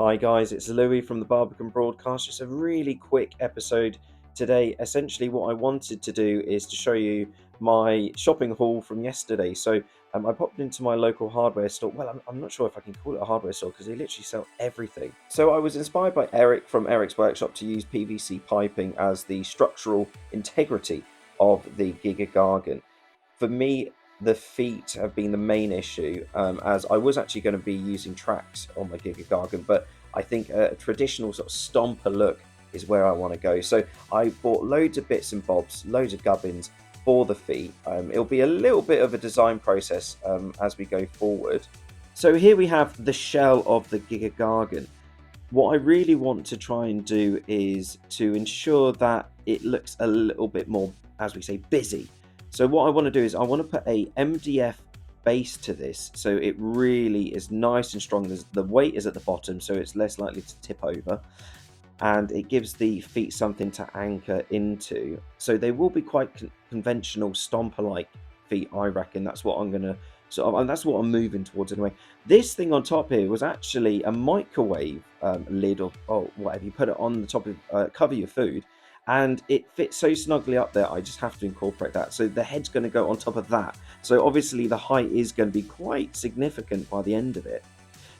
Hi guys, it's Louis from the Barbican Broadcast. Just a really quick episode today. Essentially what I wanted to do is to show you my shopping haul from yesterday. I popped into my local hardware store. Well, I'm not sure if I can call it a hardware store because they literally sell everything. So I was inspired by Eric from Eric's Workshop to use PVC piping as the structural integrity of the GIGA-GARGANT. For me, the feet have been the main issue, as I was actually going to be using tracks on my GIGA-GARGANT, but I think a traditional sort of stomper look is where I want to go. So I bought loads of bits and bobs, loads of gubbins for the feet. It'll be a little bit of a design process as we go forward. So here we have the shell of the GIGA-GARGANT. What I really want to try and do is to ensure that it looks a little bit more, as we say, busy. So what I want to do is I want to put a MDF base to this, so it really is nice and strong. The weight is at the bottom, so it's less likely to tip over, and it gives the feet something to anchor into. So they will be quite conventional stomper-like feet, I reckon. That's what I'm going to and that's what I'm moving towards anyway. This thing on top here was actually a microwave lid, or whatever you put it on the top of, cover your food, and it fits so snugly up there. I just have to incorporate that. So the head's going to go on top of that. So obviously the height is going to be quite significant by the end of it.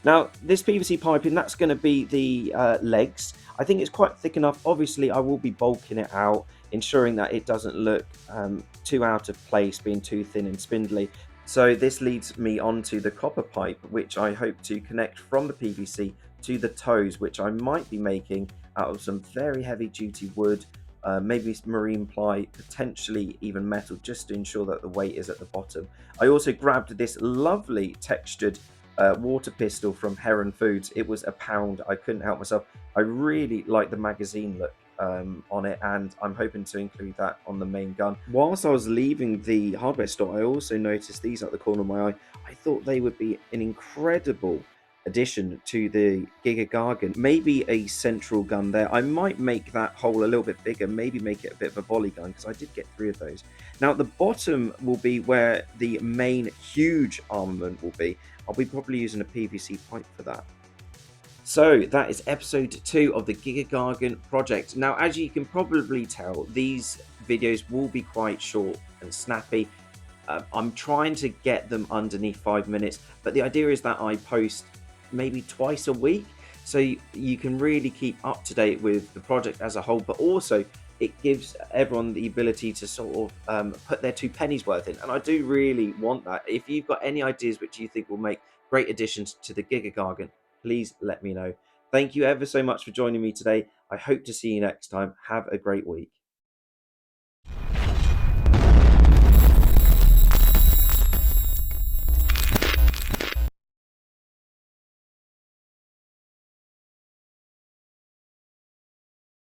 Now, this PVC piping, that's going to be the legs. I think it's quite thick enough. Obviously, I will be bulking it out, ensuring that it doesn't look too out of place, being too thin and spindly. So this leads me onto the copper pipe, which I hope to connect from the PVC to the toes, which I might be making out of some very heavy duty wood, maybe marine ply, potentially even metal, just to ensure that the weight is at the bottom. I also grabbed this lovely textured water pistol from Heron Foods. It was £1. I couldn't help myself. I really like the magazine look on it, and I'm hoping to include that on the main gun. Whilst I was leaving the hardware store, I also noticed these at the corner of my eye. I thought they would be an incredible addition to the GIGA-GARGANT. Maybe a central gun there. I might make that hole a little bit bigger, maybe make it a bit of a volley gun, because I did get 3 of those. Now at the bottom will be where the main huge armament will be. I'll be probably using a PVC pipe for that. So that is episode 2 of the GIGA-GARGANT project. Now, as you can probably tell, these videos will be quite short and snappy. I'm trying to get them underneath 5 minutes, but the idea is that I post maybe twice a week, so you can really keep up to date with the project as a whole, but also it gives everyone the ability to sort of put their 2 pennies worth in, and I do really want that. If you've got any ideas which you think will make great additions to the GIGA-GARGANT, please let me know. Thank you ever so much for joining me today. I hope to see you next time. Have a great week.